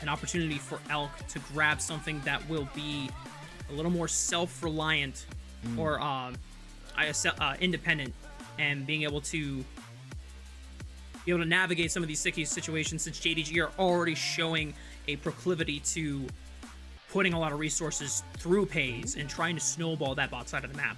an opportunity for Elk to grab something that will be a little more self-reliant or independent, and being able to navigate some of these sticky situations, since JDG are already showing a proclivity to putting a lot of resources through Peyz and trying to snowball that bot side of the map.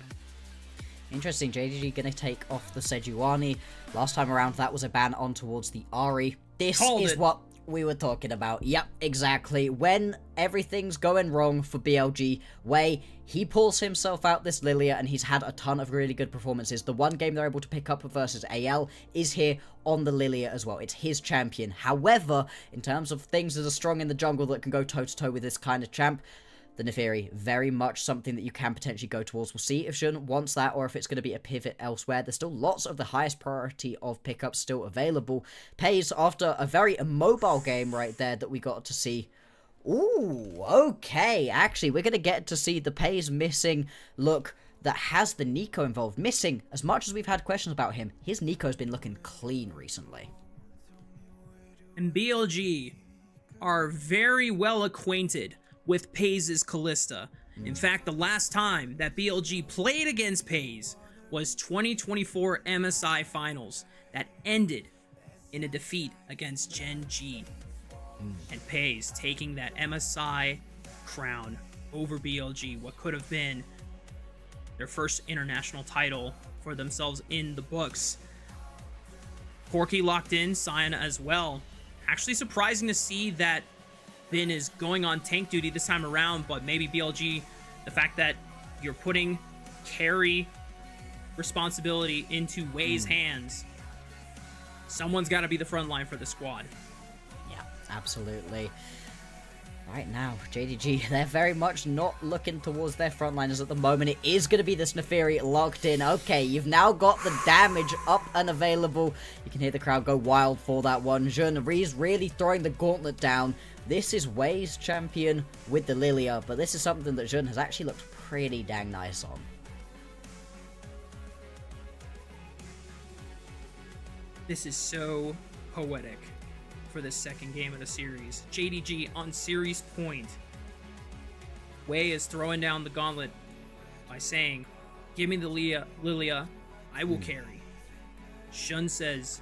Interesting, JDG going to take off the Sejuani. Last time around, that was a ban on towards the Ahri. This is what we were talking about. Yep, exactly. When everything's going wrong for BLG, Wei, he pulls himself out this Lilia, and he's had a ton of really good performances. The one game they're able to pick up versus AL is here on the Lilia as well. It's his champion. However, in terms of things that are strong in the jungle that can go toe-to-toe with this kind of champ, the Naafiri, very much something that you can potentially go towards. We'll see if Jun wants that or if it's going to be a pivot elsewhere. There's still lots of the highest priority of pickups still available. Peyz, after a very immobile game right there that we got to see. Ooh, okay. Actually, we're going to get to see the Peyz missing look that has the Neeko involved. Missing, as much as we've had questions about him, his Neeko's been looking clean recently. And BLG are very well acquainted with Peyz's Kalista. In fact, the last time that BLG played against Peyz was 2024 MSI Finals that ended in a defeat against Gen G. And Peyz taking that MSI crown over BLG, what could have been their first international title for themselves in the books. Corki locked in, Sion as well. Actually surprising to see that Bin is going on tank duty this time around, but maybe BLG, the fact that you're putting carry responsibility into Wei's hands, someone's got to be the front line for the squad. Yeah, absolutely. Right now, JDG, they're very much not looking towards their frontliners at the moment. It is going to be this Naafiri locked in. Okay, you've now got the damage up and available. You can hear the crowd go wild for that one. Jun Ree's really throwing the gauntlet down. This is Wei's champion with the Lilia, but this is something that Jun has actually looked pretty dang nice on. This is so poetic for the second game of the series. JDG on series point. Wei is throwing down the gauntlet by saying, give me the Lilia, I will carry. Shun says,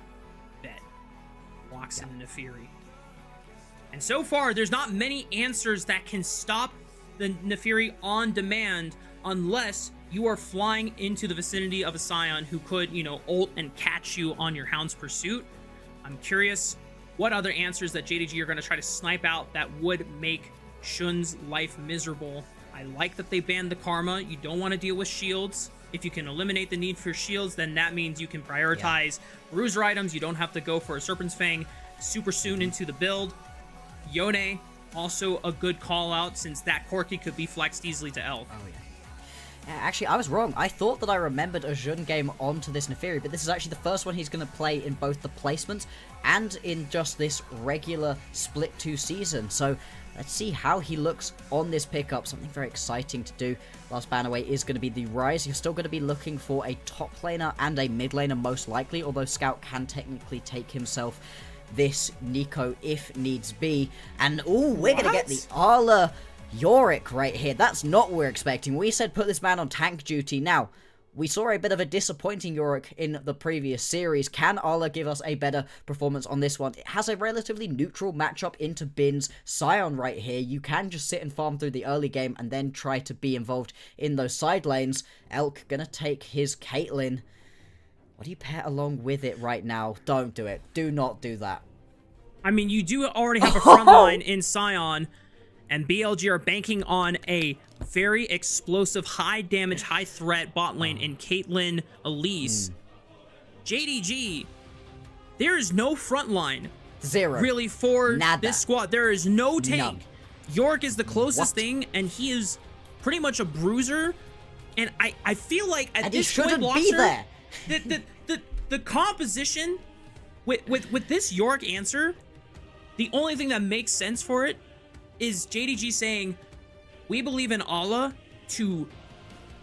bet. Walks in the Naafiri. And so far, there's not many answers that can stop the Naafiri on demand unless you are flying into the vicinity of a Sion who could, ult and catch you on your Hound's pursuit. I'm curious what other answers that JDG are going to try to snipe out that would make Shun's life miserable. I like that they banned the Karma. You don't want to deal with shields. If you can eliminate the need for shields, then that means you can prioritize bruiser items. You don't have to go for a Serpent's Fang super soon into the build. Yone, also a good call out, since that Corki could be flexed easily to Elf. Oh, yeah. Actually, I was wrong. I thought that I remembered a Jun game onto this Naafiri, but this is actually the first one he's going to play in both the placements and in just this regular Split 2 season. So let's see how he looks on this pickup. Something very exciting to do. Last ban away is going to be the Rise. You're still going to be looking for a top laner and a mid laner most likely, although Scout can technically take himself this Neeko if needs be. And ooh, we're going to get the Arla Yorick right here. That's not what we're expecting. We said put this man on tank duty. Now, we saw a bit of a disappointing Yorick in the previous series. Can Arla give us a better performance on this one? It has a relatively neutral matchup into Bin's Sion right here. You can just sit and farm through the early game and then try to be involved in those side lanes. Elk gonna take his Caitlyn. What do you pair along with it right now? Don't do it. Do not do that. I mean, you do already have a front line in Sion, and BLG are banking on a very explosive, high damage, high threat bot lane in Caitlyn Elise. JDG, there is no front line. Zero. Really for Nada. This squad. There is no tank. None. York is the closest thing, and he is pretty much a bruiser. And I feel like at this point, Bloxer, the composition with this York answer, the only thing that makes sense for it is JDG saying, we believe in Allah to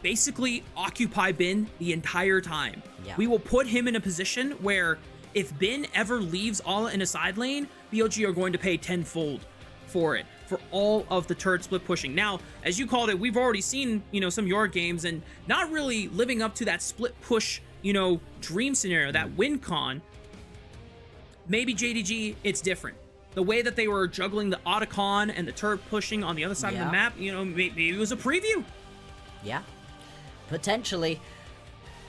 basically occupy Bin the entire time. Yeah. We will put him in a position where if Bin ever leaves Allah in a side lane, BLG are going to pay tenfold for it, for all of the turret split pushing. Now, as you called it, we've already seen, you know, some Yorick games and not really living up to that split push, you know, dream scenario, that win con. Maybe JDG, it's different. The way that they were juggling the Otacon and the turret pushing on the other side of the map, you know, maybe it was a preview. Yeah, potentially.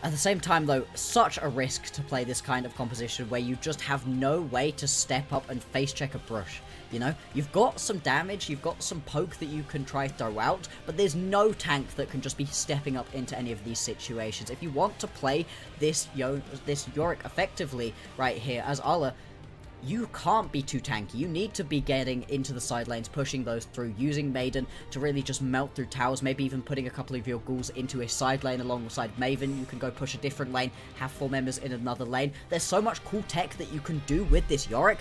At the same time, though, such a risk to play this kind of composition where you just have no way to step up and face check a brush. You know, you've got some damage, you've got some poke that you can try throw out, but there's no tank that can just be stepping up into any of these situations. If you want to play this Yorick effectively right here as Ala, you can't be too tanky. You need to be getting into the side lanes, pushing those through, using Maiden to really just melt through towers, maybe even putting a couple of your ghouls into a side lane alongside Maven. You can go push a different lane, have 4 members in another lane. There's so much cool tech that you can do with this Yorick.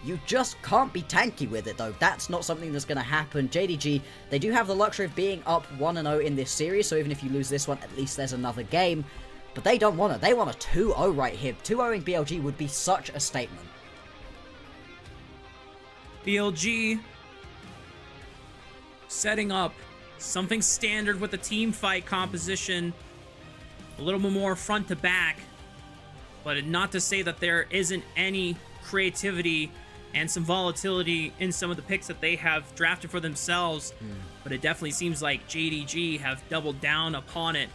You just can't be tanky with it, though. That's not something that's going to happen. JDG, they do have the luxury of being up 1-0 in this series, so even if you lose this one, at least there's another game. But they don't want it. They want a 2-0 right here. 2-0ing BLG would be such a statement. BLG setting up something standard with the team fight composition, a little bit more front to back, but not to say that there isn't any creativity and some volatility in some of the picks that they have drafted for themselves, but it definitely seems like JDG have doubled down upon it.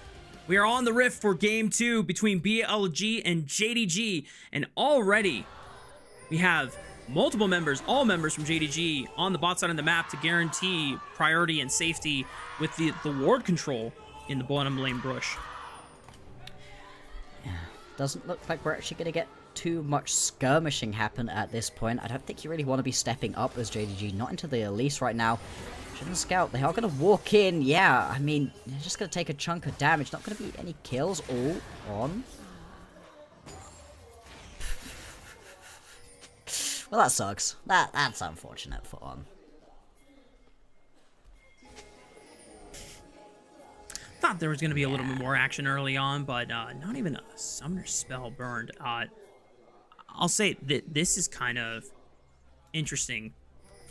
We are on the rift for game 2 between BLG and JDG, and already we have multiple members, all members from JDG on the bot side of the map to guarantee priority and safety with the ward control in the bottom lane brush. Yeah, doesn't look like we're actually going to get too much skirmishing happen at this point. I don't think you really want to be stepping up as JDG, not into the Elise right now. Shouldn't scout. They are going to walk in. Yeah, I mean, they're just going to take a chunk of damage. Not going to be any kills all on. Well, that sucks. That's unfortunate for On. Thought there was going to be a little bit more action early on, but not even a summoner spell burned. I'll say that this is kind of interesting.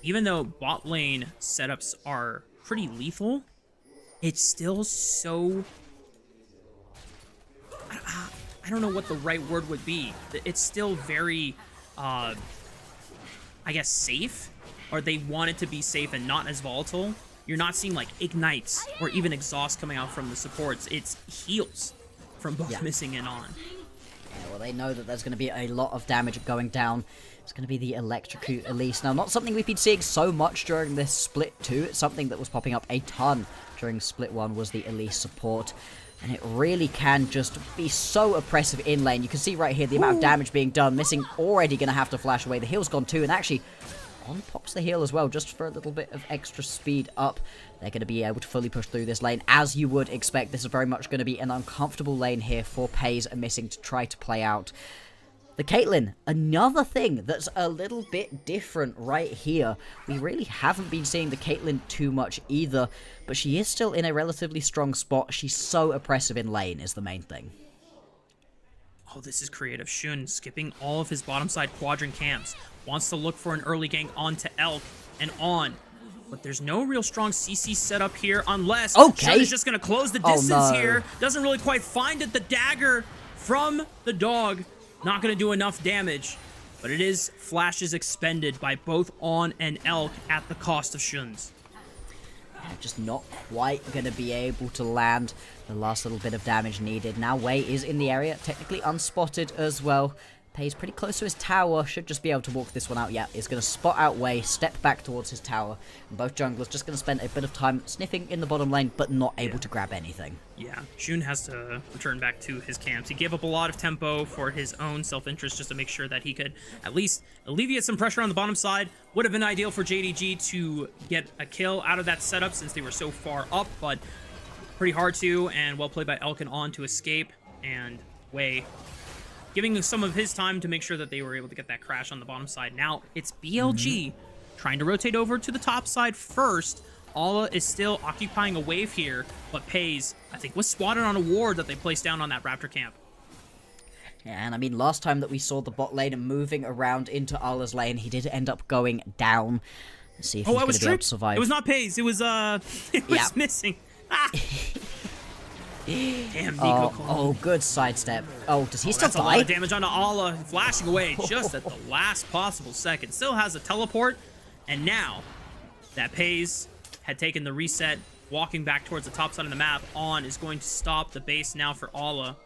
Even though bot lane setups are pretty lethal, it's still so... I don't know what the right word would be. It's still very... I guess safe, or they want it to be safe and not as volatile. You're not seeing like ignites or even exhaust coming out from the supports. It's heals from both missing and On. Yeah, well, they know that there's going to be a lot of damage going down. It's going to be the Electrocute Elise. Now, not something we've been seeing so much during this split 2. It's something that was popping up a ton during split 1 was the Elise support. And it really can just be so oppressive in lane. You can see right here the amount of damage being done. Missing already going to have to flash away. The heal's gone too. And actually, On pops the heal as well, just for a little bit of extra speed up. They're going to be able to fully push through this lane. As you would expect, this is very much going to be an uncomfortable lane here for Peyz and Missing to try to play out. The Caitlyn, another thing that's a little bit different right here. We really haven't been seeing the Caitlyn too much either, but she is still in a relatively strong spot. She's so oppressive in lane is the main thing. Oh, this is creative. Shun skipping all of his bottom side quadrant camps. Wants to look for an early gank onto Elk and On. But there's no real strong CC setup here unless Shun is just going to close the distance here. Doesn't really quite find it. The dagger from the dog. Not going to do enough damage, but it is flashes expended by both On and Elk at the cost of Shun's. Yeah, just not quite going to be able to land the last little bit of damage needed. Now Wei is in the area, technically unspotted as well. Peyz pretty close to his tower, should just be able to walk this one out. Yeah, he's going to spot out Wei, step back towards his tower, and both junglers just going to spend a bit of time sniffing in the bottom lane, but not able to grab anything. Yeah, Shun has to return back to his camps. He gave up a lot of tempo for his own self-interest just to make sure that he could at least alleviate some pressure on the bottom side. Would have been ideal for JDG to get a kill out of that setup since they were so far up, but pretty hard to, and well played by Elk and On to escape, and Wei giving some of his time to make sure that they were able to get that crash on the bottom side. Now it's BLG trying to rotate over to the top side first. Ala is still occupying a wave here, but Peyz, I think, was spotted on a ward that they placed down on that Raptor camp. Yeah, and I mean, last time that we saw the bot lane moving around into Ala's lane, he did end up going down. Let's see if Oh, he's I going was to be able tripped. to survive. It was not Peyz. It was it was Yeah. missing. Ah. Damn, Nico. Oh, good sidestep. Oh, does he still That's a die? lot of damage onto Ala, flashing away just at the last possible second. Still has a teleport, and now that Peyz had taken the reset, walking back towards the top side of the map, On is going to stop the base now for Ala.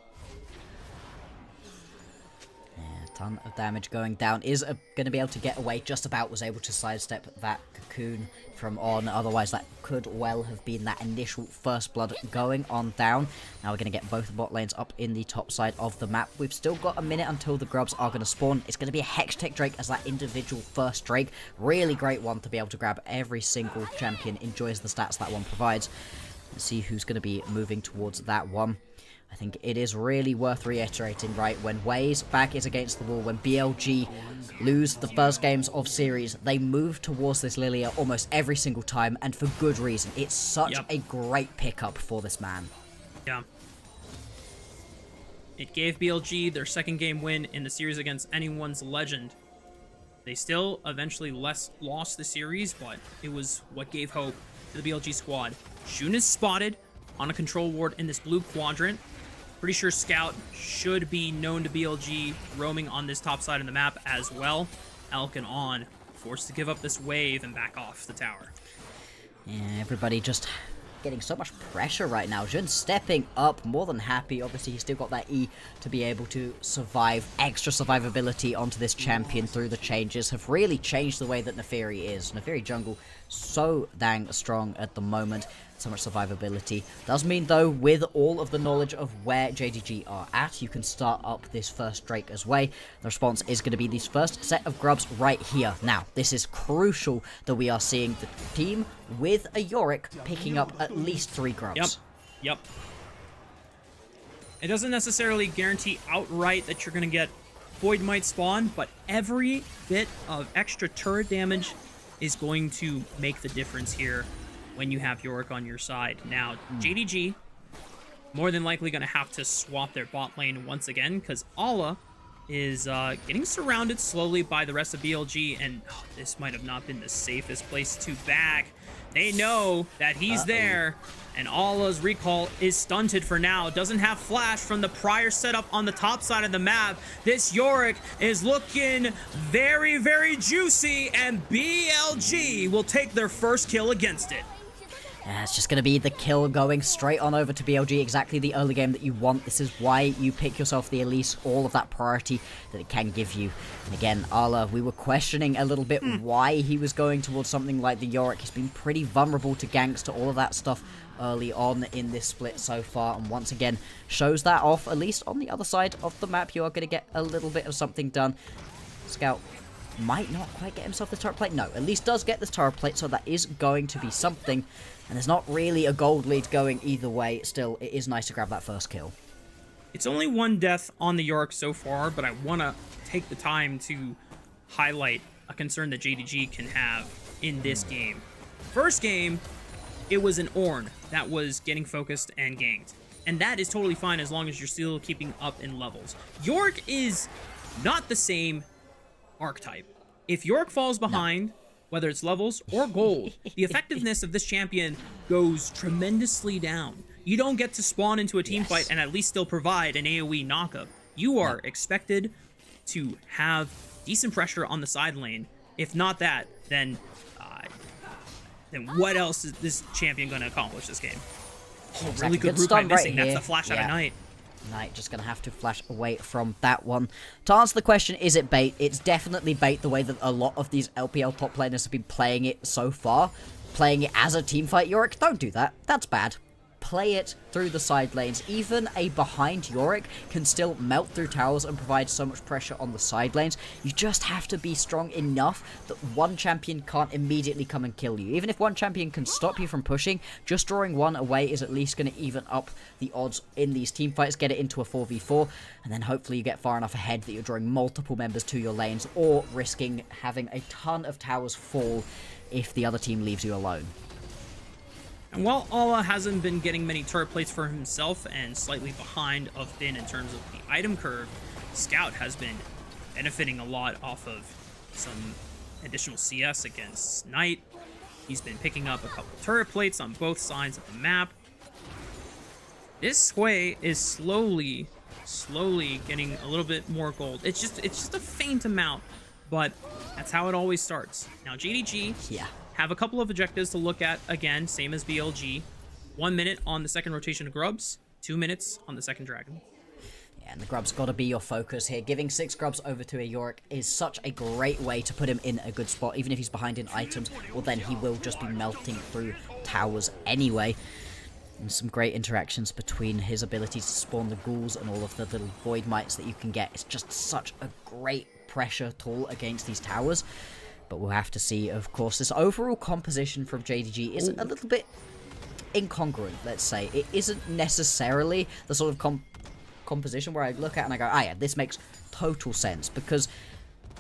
Ton of damage going down. Is going to be able to get away. Just about was able to sidestep that cocoon from On. Otherwise, that could well have been that initial first blood going on down. Now we're going to get both bot lanes up in the top side of the map. We've still got a minute until the grubs are going to spawn. It's going to be a Hextech Drake as that individual first Drake. Really great one to be able to grab. Every single champion enjoys the stats that one provides. Let's see who's going to be moving towards that one. I think it is really worth reiterating, right, when Way's back is against the wall, when BLG lose the first games of series, they move towards this Lilia almost every single time, and for good reason. It's such a great pickup for this man. Yeah. It gave BLG their second game win in the series against anyone's legend. They still eventually lost the series, but it was what gave hope to the BLG squad. Shun is spotted on a control ward in this blue quadrant. Pretty sure Scout should be known to BLG roaming on this top side of the map as well. Elk and On forced to give up this wave and back off the tower. Yeah, everybody just getting so much pressure right now. Jun stepping up, more than happy. Obviously, he's still got that E to be able to survive. Extra survivability onto this champion through the changes have really changed the way that Neferi is. Neferi jungle so dang strong at the moment. So much survivability. Does mean, though, with all of the knowledge of where JDG are at, you can start up this first Drake as well. The response is going to be this first set of grubs right here. Now, this is crucial that we are seeing the team with a Yorick picking up at least 3 grubs. Yep. It doesn't necessarily guarantee outright that you're going to get Void Might spawn, but every bit of extra turret damage is going to make the difference here when you have Yorick on your side. Now, JDG, more than likely going to have to swap their bot lane once again, because Ala is getting surrounded slowly by the rest of BLG, and this might have not been the safest place to back. They know that he's there, and Ala's recall is stunted for now. Doesn't have flash from the prior setup on the top side of the map. This Yorick is looking very, very juicy, and BLG will take their first kill against it. It's just going to be the kill going straight on over to BLG, exactly the early game that you want. This is why you pick yourself the Elise, all of that priority that it can give you. And again, Ala, we were questioning a little bit why he was going towards something like the Yorick. He's been pretty vulnerable to ganks, to all of that stuff early on in this split so far, and once again shows that off. At least on the other side of the map, you are going to get a little bit of something done. Scout might not quite get himself this turret plate. No, at least does get this turret plate, so that is going to be something. And there's not really a gold lead going either way. Still, it is nice to grab that first kill. It's only one death on the Yorick so far, but I want to take the time to highlight a concern that JDG can have in this game. First game, it was an Ornn that was getting focused and ganked. And that is totally fine as long as you're still keeping up in levels. Yorick is not the same archetype. If Yorick falls behind, whether it's levels or gold, the effectiveness of this champion goes tremendously down. You don't get to spawn into a team fight and at least still provide an AoE knockup. You are expected to have decent pressure on the side lane. If not that, then what else is this champion going to accomplish this game? Oh, really good root by missing. That's the flash out of Knight. Knight just going to have to flash away from that one. To answer the question, is it bait? It's definitely bait the way that a lot of these LPL top laners have been playing it so far. Playing it as a teamfight. Yorick, don't do that. That's bad. Play it through the side lanes. Even a behind Yorick can still melt through towers and provide so much pressure on the side lanes. You just have to be strong enough that one champion can't immediately come and kill you. Even if one champion can stop you from pushing, just drawing one away is at least going to even up the odds in these team fights, get it into a 4v4, and then hopefully you get far enough ahead that you're drawing multiple members to your lanes, or risking having a ton of towers fall if the other team leaves you alone. And while Ala hasn't been getting many turret plates for himself and slightly behind of Finn in terms of the item curve, Scout has been benefiting a lot off of some additional CS against Knight. He's been picking up a couple turret plates on both sides of the map. This Sway is slowly getting a little bit more gold. It's just a faint amount, but that's how it always starts. Now JDG have a couple of objectives to look at again, same as BLG. 1 minute on the second rotation of Grubs, 2 minutes on the second Dragon. Yeah, and the Grub's got to be your focus here. Giving 6 Grubs over to a Yorick is such a great way to put him in a good spot. Even if he's behind in items, well then he will just be melting through towers anyway. And some great interactions between his ability to spawn the ghouls and all of the little void mites that you can get. It's just such a great pressure tool against these towers. But we'll have to see, of course. This overall composition from JDG is a little bit incongruent, let's say. It isn't necessarily the sort of composition where I look at and I go, ah yeah, this makes total sense, because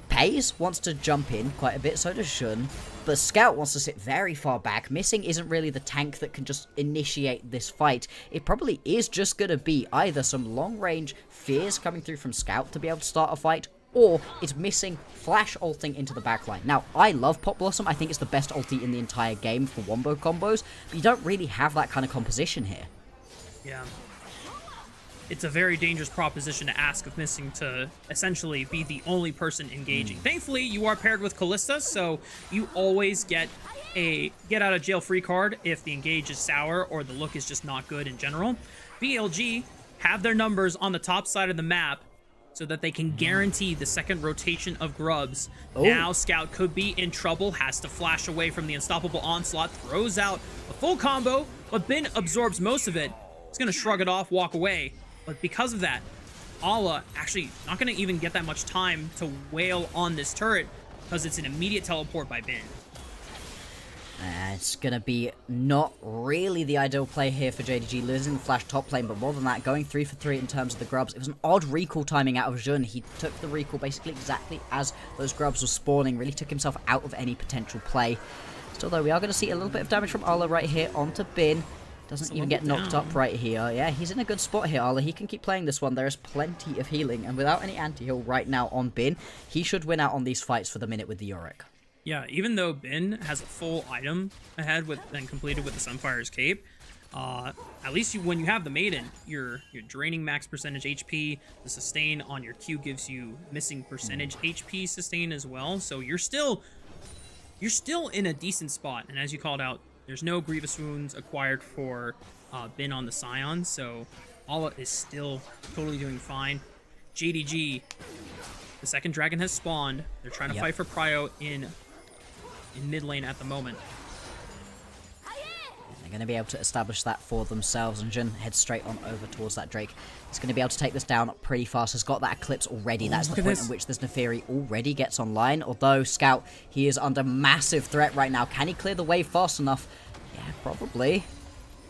Peyz wants to jump in quite a bit, so does Xun, but Scout wants to sit very far back. Missing isn't really the tank that can just initiate this fight. It probably is just going to be either some long-range fears coming through from Scout to be able to start a fight, or it's missing flash ulting into the backline. Now, I love Pop Blossom. I think it's the best ulti in the entire game for wombo combos, but you don't really have that kind of composition here. Yeah. It's a very dangerous proposition to ask of Missing to essentially be the only person engaging. Thankfully, you are paired with Kalista, so you always get a get-out-of-jail-free card if the engage is sour or the look is just not good in general. BLG have their numbers on the top side of the map so that they can guarantee the second rotation of Grubs. Now Scout could be in trouble, has to flash away from the unstoppable onslaught, throws out a full combo, but Bin absorbs most of it. He's going to shrug it off, walk away. But because of that, Ala actually not going to even get that much time to wail on this turret because it's an immediate teleport by Bin. It's going to be not really the ideal play here for JDG, losing the flash top lane, but more than that, going 3 for 3 in terms of the Grubs. It was an odd recall timing out of Xun. He took the recall basically exactly as those Grubs were spawning, really took himself out of any potential play. Still though, we are going to see a little bit of damage from Ala right here onto Bin. Doesn't even get knocked up right here. Yeah, he's in a good spot here, Ala. He can keep playing this one. There is plenty of healing, and without any anti-heal right now on Bin, he should win out on these fights for the minute with the Yorick. Yeah, even though Bin has a full item ahead and completed with the Sunfire's Cape, at least when you have the Maiden, you're draining max percentage HP. The sustain on your Q gives you missing percentage HP sustain as well. So you're still in a decent spot. And as you called out, there's no Grievous Wounds acquired for Bin on the Scion, so Ala is still totally doing fine. JDG, the second dragon has spawned. They're trying to fight for Prio in mid lane at the moment. They're going to be able to establish that for themselves, and Jin heads straight on over towards that Drake. He's going to be able to take this down pretty fast. Has got that Eclipse already. That's the point in which this Neferi already gets online. Although Scout, he is under massive threat right now. Can he clear the wave fast enough? Yeah, probably.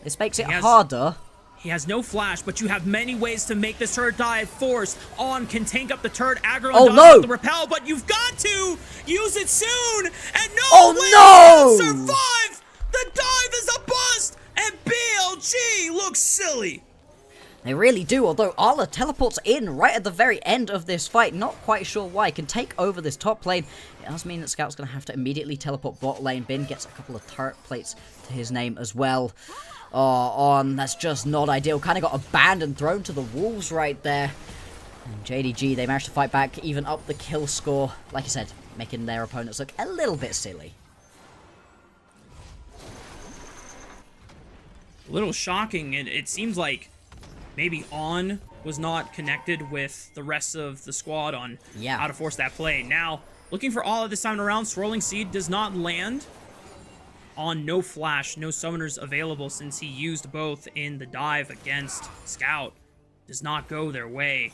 This makes it harder. He has no flash, but you have many ways to make this turret die. Force on can tank up the turret, aggro on the repel, but you've got to use it soon. And no, survive. The dive is a bust, and BLG looks silly. They really do, although Ala teleports in right at the very end of this fight. Not quite sure why. Can take over this top lane. It does mean that Scout's going to have to immediately teleport bot lane. Bin gets a couple of turret plates to his name as well. That's just not ideal. Kind of got abandoned, thrown to the wolves right there. And JDG, they managed to fight back, even up the kill score. Like I said, making their opponents look a little bit silly. A little shocking, and it seems like maybe On was not connected with the rest of the squad on how to force that play. Now, looking for all of this time around, Swirling Seed does not land. On no flash, no summoners available since he used both in the dive against Scout. Does not go their way.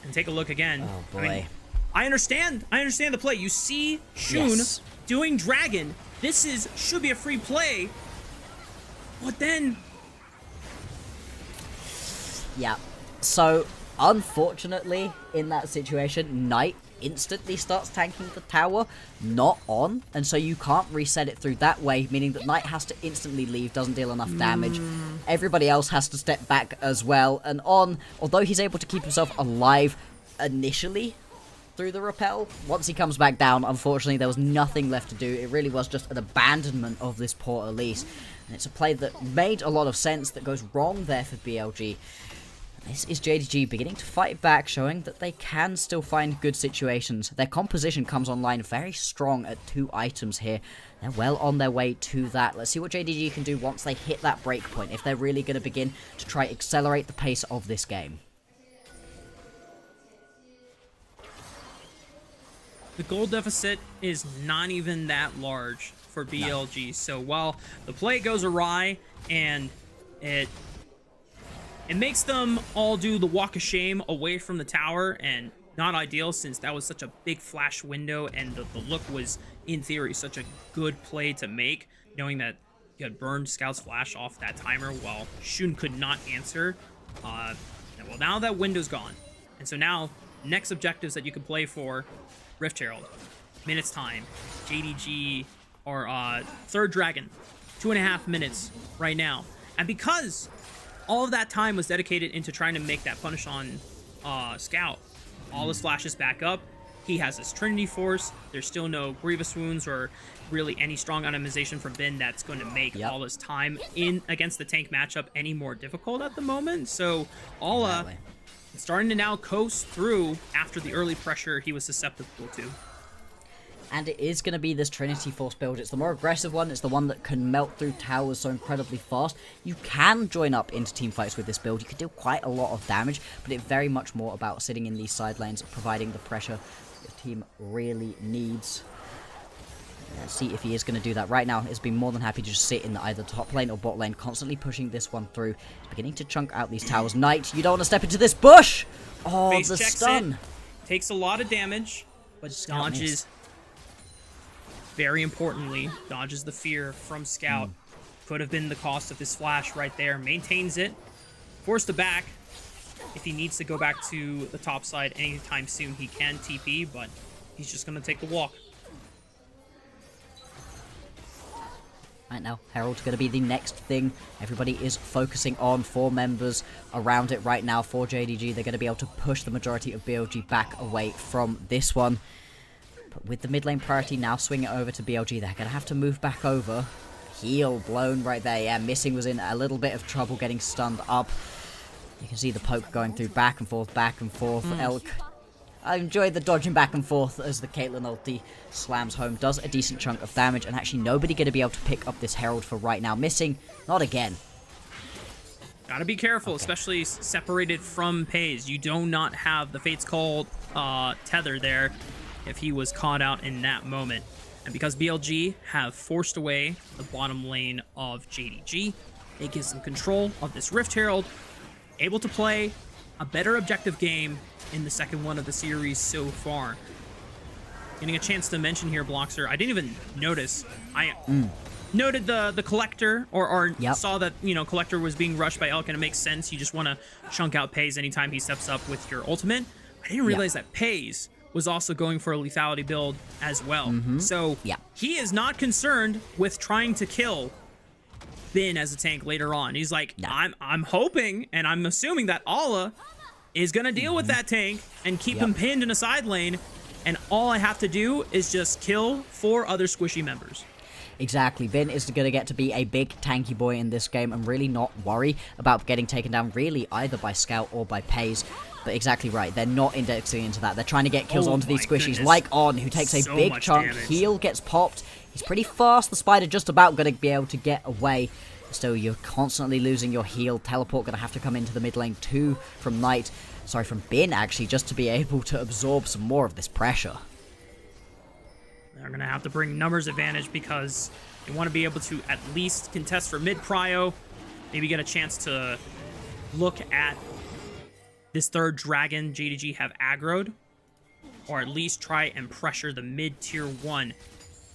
And take a look again. Oh boy. I mean, I understand the play. You see Xun doing Dragon. This should be a free play. But then... Yeah. So, unfortunately, in that situation, Knight instantly starts tanking the tower, not On, and so you can't reset it through that way, meaning that Knight has to instantly leave, doesn't deal enough damage. Everybody else has to step back as well, and On, although he's able to keep himself alive initially, through the rappel. Once he comes back down, unfortunately, there was nothing left to do. It really was just an abandonment of this poor Elise. And it's a play that made a lot of sense that goes wrong there for BLG. This is JDG beginning to fight back, showing that they can still find good situations. Their composition comes online very strong at 2 items here. They're well on their way to that. Let's see what JDG can do once they hit that break point, if they're really going to begin to try accelerate the pace of this game. The goal deficit is not even that large for BLG. No. So while the play goes awry and it makes them all do the walk of shame away from the tower, and not ideal since that was such a big flash window and the look was, in theory, such a good play to make, knowing that you had burned Scout's flash off that timer while Shun could not answer. Well, now that window's gone. And so now, next objectives that you can play for, Rift Herald, minutes time, JDG, or Third Dragon, 2.5 minutes right now. And because all of that time was dedicated into trying to make that punish on Scout, all his flashes back up. He has his Trinity Force. There's still no Grievous Wounds or really any strong itemization from Bin that's going to make all his time in against the tank matchup any more difficult at the moment. So Alla is starting to now coast through after the early pressure he was susceptible to. And it is going to be this Trinity Force build. It's the more aggressive one. It's the one that can melt through towers so incredibly fast. You can join up into team fights with this build. You can do quite a lot of damage, but it's very much more about sitting in these side lanes, providing the pressure the team really needs. Let's see if he is going to do that. Right now, he's been more than happy to just sit in either top lane or bot lane, constantly pushing this one through. He's beginning to chunk out these towers. Knight, you don't want to step into this bush! Oh, Peyz the stun! Takes a lot of damage, but dodges... Very importantly, dodges the fear from Scout. Could have been the cost of his flash right there. Maintains it. Forced to back. If he needs to go back to the top side anytime soon, he can TP, but he's just going to take the walk. Right now, Herald's going to be the next thing everybody is focusing on. 4 members around it right now for JDG. They're going to be able to push the majority of BLG back away from this one. But with the mid lane priority now swinging over to BLG, they're going to have to move back over. Heal blown right there. Yeah, Missing was in a little bit of trouble getting stunned up. You can see the poke going through back and forth, Elk. I enjoy the dodging back and forth as the Caitlyn ulti slams home. Does a decent chunk of damage, and actually nobody going to be able to pick up this Herald for right now. Missing, not again. Gotta be careful, especially separated from Peyz. You do not have the Fate's Call tether there if he was caught out in that moment. And because BLG have forced away the bottom lane of JDG, it gives them control of this Rift Herald, able to play a better objective game in the second one of the series so far. Getting a chance to mention here, Bloxer, I didn't even notice. I noted the Collector, or saw that, you know, Collector was being rushed by Elk, and it makes sense. You just want to chunk out Peyz anytime he steps up with your ultimate. I didn't realize that Peyz was also going for a lethality build as well. So he is not concerned with trying to kill Bin as a tank later on. He's like, I'm hoping and I'm assuming that Alla is going to deal with that tank and keep him pinned in a side lane, and all I have to do is just kill 4 other squishy members. Exactly. Bin is going to get to be a big tanky boy in this game and really not worry about getting taken down really either by Scout or by Peyz. But exactly right, they're not indexing into that. They're trying to get kills onto these squishies, like On, who takes a big chunk. Damage. Heal gets popped. He's pretty fast. The Spider just about going to be able to get away. Still, you're constantly losing your heal. Teleport going to have to come into the mid lane too from Knight. Sorry, from Bin, actually, just to be able to absorb some more of this pressure. They're going to have to bring numbers advantage because they want to be able to at least contest for mid prio. Maybe get a chance to look at this third dragon JDG have aggroed, or at least try and pressure the mid tier 1.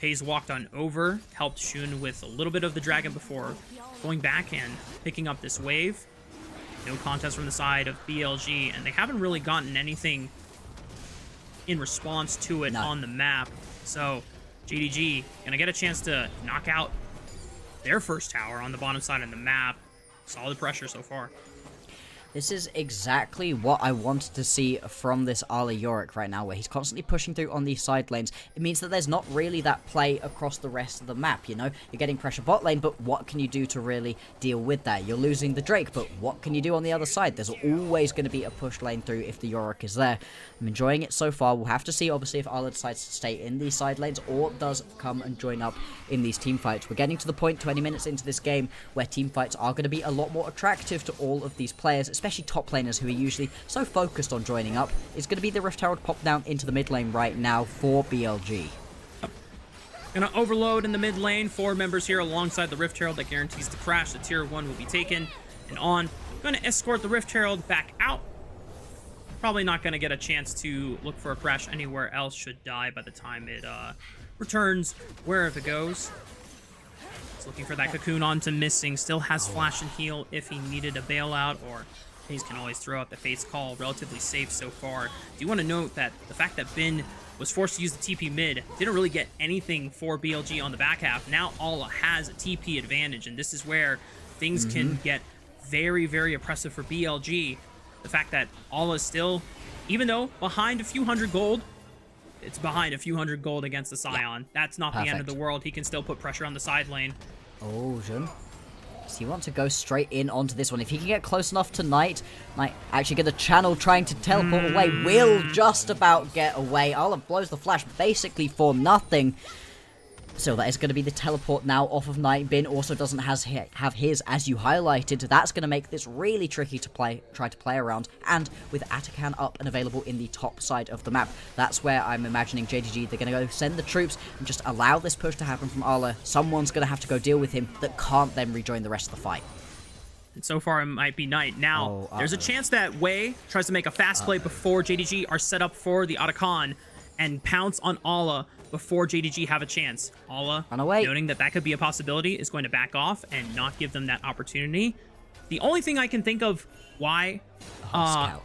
Peyz walked on over, helped Shun with a little bit of the dragon before going back and picking up this wave. No contest from the side of BLG, and they haven't really gotten anything in response to it on the map. So JDG gonna get a chance to knock out their first tower on the bottom side of the map. Solid pressure so far. This is exactly what I wanted to see from this Arla Yorick right now, where he's constantly pushing through on these side lanes. It means that there's not really that play across the rest of the map, you know? You're getting pressure bot lane, but what can you do to really deal with that? You're losing the Drake, but what can you do on the other side? There's always going to be a push lane through if the Yorick is there. I'm enjoying it so far. We'll have to see, obviously, if Arla decides to stay in these side lanes or does come and join up in these team fights. We're getting to the point 20 minutes into this game where team fights are going to be a lot more attractive to all of these players, especially top laners who are usually so focused on joining up. It's going to be the Rift Herald pop down into the mid lane right now for BLG. Gonna overload in the mid lane. 4 members here alongside the Rift Herald that guarantees the crash. The tier 1 will be taken and on. Gonna escort the Rift Herald back out. Probably not gonna get a chance to look for a crash anywhere else. Should die by the time it returns wherever it goes. It's looking for that cocoon onto Missing. Still has flash and heal if he needed a bailout, or Peyz can always throw out the Fate's Call. Relatively safe so far. Do want to note that the fact that Bin was forced to use the TP mid didn't really get anything for BLG on the back half. Now Ala has a TP advantage, and this is where things can get very, very oppressive for BLG. The fact that Ala is still, even though behind a few hundred gold, it's behind a few hundred gold against the Scion. That's not the end of the world. He can still put pressure on the side lane. Oh, Jun. Does he want to go straight in onto this one? If he can get close enough tonight, might actually get a channel trying to teleport away. Will just about get away. Olive blows the flash basically for nothing. So that is going to be the teleport now off of Knight. Bin also doesn't have his, as you highlighted. That's going to make this really tricky to try to play around. And with Atakan up and available in the top side of the map, that's where I'm imagining JDG, they're going to go send the troops and just allow this push to happen from Arla. Someone's going to have to go deal with him that can't then rejoin the rest of the fight. And so far, it might be Knight. Now, there's a chance that Wei tries to make a fast play before JDG are set up for the Atakan and pounce on Ala before JDG have a chance. Ala, noting that that could be a possibility, is going to back off and not give them that opportunity. The only thing I can think of why... I'm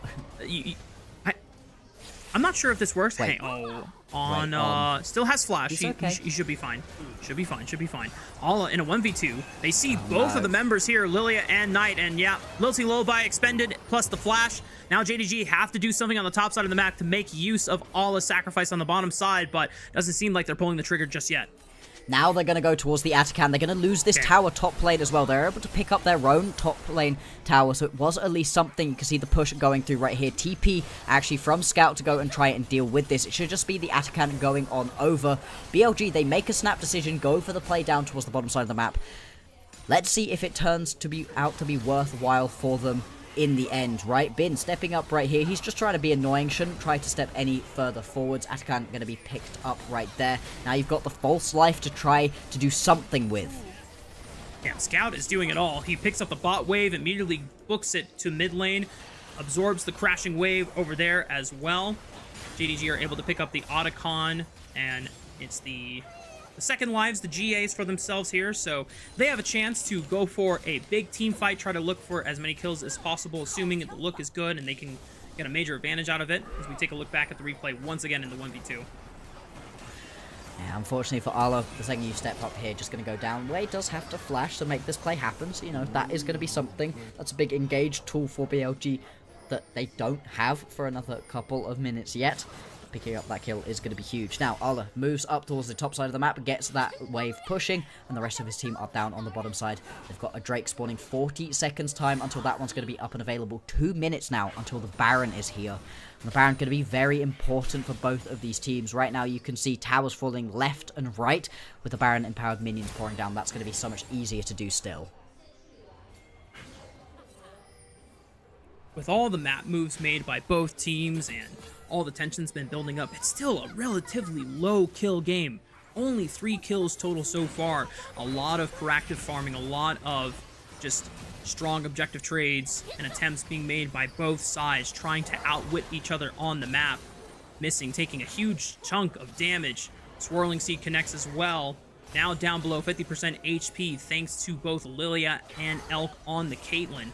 not sure if this works. Hey, still has flash. He should be fine. Should be fine. Ala in a 1v2. They see both of the members here, Lilia and Knight, and yeah, Lilty Lullaby expended, plus the flash. Now JDG have to do something on the top side of the map to make use of Ala's sacrifice on the bottom side, but doesn't seem like they're pulling the trigger just yet. Now they're going to go towards the Atakan. They're going to lose this tower top lane as well. They're able to pick up their own top lane tower, so it was at least something. You can see the push going through right here. TP actually from Scout to go and try and deal with this. It should just be the Atakan going on over. BLG, they make a snap decision, go for the play down towards the bottom side of the map. Let's see if it turns out to be worthwhile for them in the end, right? Bin stepping up right here. He's just trying to be annoying. Shouldn't try to step any further forwards. Atakan going to be picked up right there. Now you've got the false life to try to do something with. Yeah, Scout is doing it all. He picks up the bot wave, immediately books it to mid lane, absorbs the crashing wave over there as well. JDG are able to pick up the Otacon, and it's the second lives, the GAs for themselves here, so they have a chance to go for a big team fight, try to look for as many kills as possible, assuming the look is good and they can get a major advantage out of it, as we take a look back at the replay once again in the 1v2. Yeah, unfortunately for Arla, the second you step up here, just going to go down. Wei does have to flash to make this play happen, so, you know, that is going to be something. That's a big engaged tool for BLG that they don't have for another couple of minutes yet. Picking up that kill is going to be huge. Now, Arla moves up towards the top side of the map, gets that wave pushing, and the rest of his team are down on the bottom side. They've got a Drake spawning 40 seconds time until that one's going to be up and available. 2 minutes now until the Baron is here. And the Baron going to be very important for both of these teams. Right now, you can see towers falling left and right with the Baron empowered minions pouring down. That's going to be so much easier to do still. With all the map moves made by both teams and all the tension's been building up, it's still a relatively low kill game. Only 3 kills total so far. A lot of proactive farming, a lot of just strong objective trades and attempts being made by both sides, trying to outwit each other on the map. Missing, taking a huge chunk of damage. Swirling Seed connects as well. Now down below 50% HP thanks to both Lilia and Elk on the Caitlyn.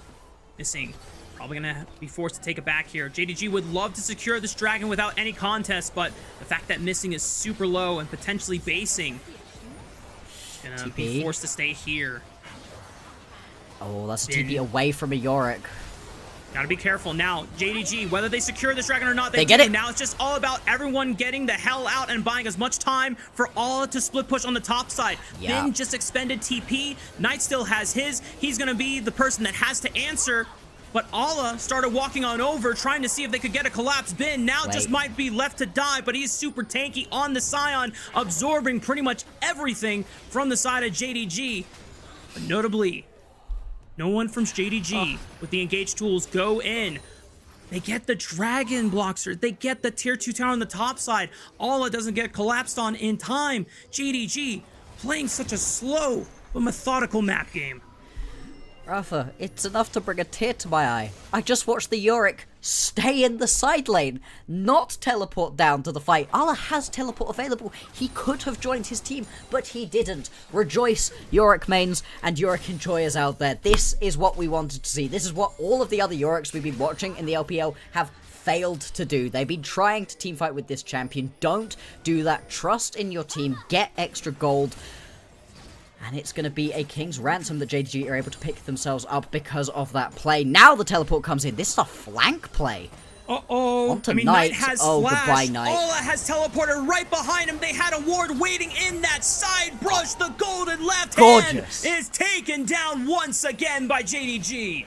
Missing, probably going to be forced to take it back here. JDG would love to secure this dragon without any contest, but the fact that Missing is super low and potentially basing, going to be forced to stay here. Oh, that's a TP away from a Yorick. Gotta be careful now. JDG, whether they secure this dragon or not, they get it. Now it's just all about everyone getting the hell out and buying as much time for Alla to split push on the top side. Yeah. Bin just expended TP. Knight still has his. He's gonna be the person that has to answer. But Alla started walking on over, trying to see if they could get a collapse. Bin now just might be left to die, but he's super tanky on the Scion, absorbing pretty much everything from the side of JDG. But notably, no one from JDG with the engaged tools go in. They get the Dragon Bloxer. They get the tier 2 tower on the top side. Alla doesn't get collapsed on in time. JDG playing such a slow but methodical map game. Raafaa, it's enough to bring a tear to my eye. I just watched the Yorick stay in the side lane, not teleport down to the fight. Alla has teleport available. He could have joined his team, but he didn't. Rejoice, Yorick mains and Yorick enjoyers out there. This is what we wanted to see. This is what all of the other Yoricks we've been watching in the LPL have failed to do. They've been trying to teamfight with this champion. Don't do that. Trust in your team. Get extra gold. And it's going to be a King's Ransom that JDG are able to pick themselves up because of that play. Now the teleport comes in. This is a flank play. Uh-oh. I mean, Knight has flash. Goodbye, Knight. Alla has teleported right behind him. They had a ward waiting in that side brush. The golden left hand is taken down once again by JDG.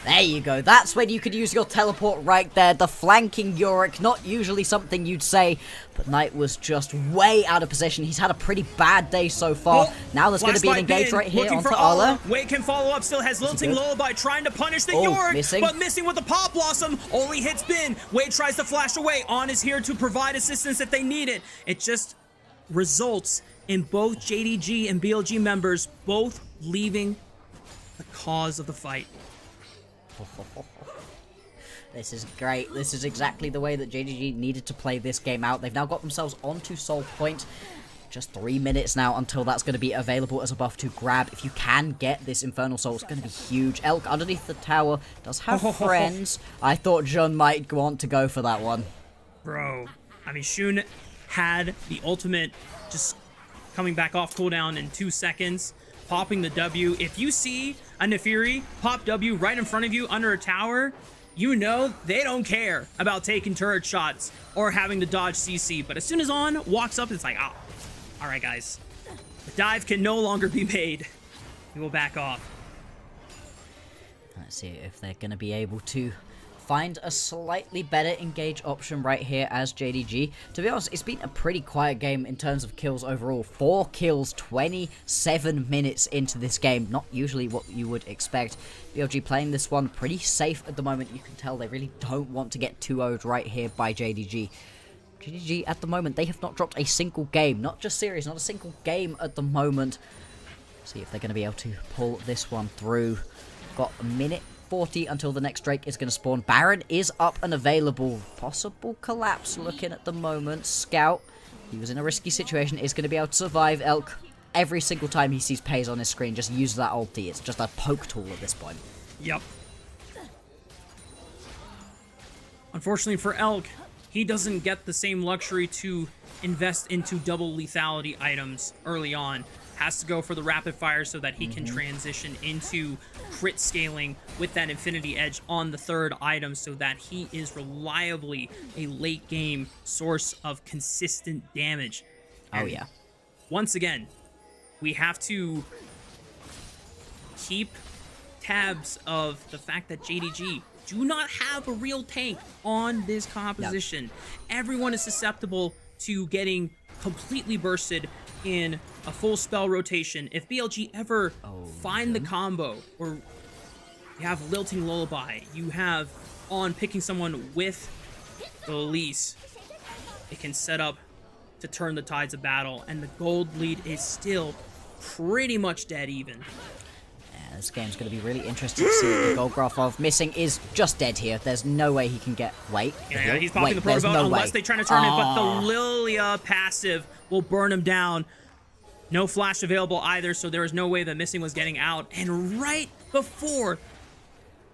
There you go. That's when you could use your teleport right there. The flanking Yorick, not usually something you'd say, but Knight was just way out of position. He's had a pretty bad day so far. Now there's going to be an engage right here onto Alla. Wade can follow up, still has Lilting Lullaby trying to punish the Yorick, but missing with the Pop Blossom. Only hits Bin. Wade tries to flash away. On is here to provide assistance if they need it. It just results in both JDG and BLG members both leaving the cause of the fight. This is great. This is exactly the way that JDG needed to play this game out. They've now got themselves onto Soul Point. Just 3 minutes now until that's going to be available as a buff to grab. If you can get this Infernal Soul, it's going to be huge. Elk underneath the tower does have friends. I thought Jun might want to go for that one. Bro, I mean, Shun had the ultimate just coming back off cooldown in 2 seconds. Popping the W. If you see a Nefiri pop W right in front of you under a tower, you know they don't care about taking turret shots or having to dodge CC. But as soon as On walks up, it's like, oh, all right, guys. The dive can no longer be made. We will back off. Let's see if they're going to be able to find a slightly better engage option right here as JDG. To be honest, it's been a pretty quiet game in terms of kills overall. 4 kills, 27 minutes into this game. Not usually what you would expect. BLG playing this one pretty safe at the moment. You can tell they really don't want to get 2-0'd right here by JDG. JDG at the moment, they have not dropped a single game. Not just series, not a single game at the moment. See if they're going to be able to pull this one through. Got a minute 40 until the next Drake is going to spawn. Baron is up and available. Possible collapse looking at the moment. Scout, he was in a risky situation, is going to be able to survive. Elk, every single time he sees Peyz on his screen, just use that ulti. It's just a poke tool at this point. Yep. Unfortunately for Elk, he doesn't get the same luxury to invest into double lethality items early on. Has to go for the rapid fire so that he can transition into crit scaling with that infinity edge on the 3rd item so that he is reliably a late game source of consistent damage. Oh yeah. Once again, we have to keep tabs of the fact that JDG do not have a real tank on this composition. No. Everyone is susceptible to getting completely bursted in a full spell rotation. If BLG ever find the combo, or you have Lilting Lullaby, you have On picking someone with the Elise, it can set up to turn the tides of battle, and the gold lead is still pretty much dead even. Yeah, this game's going to be really interesting to see. The gold graph of missing is just dead here. There's no way he can get... Wait. Yeah, he's popping the protobelt unless they try to turn it, but the Lilia passive will burn him down. No flash available either, so there was no way that missing was getting out. And right before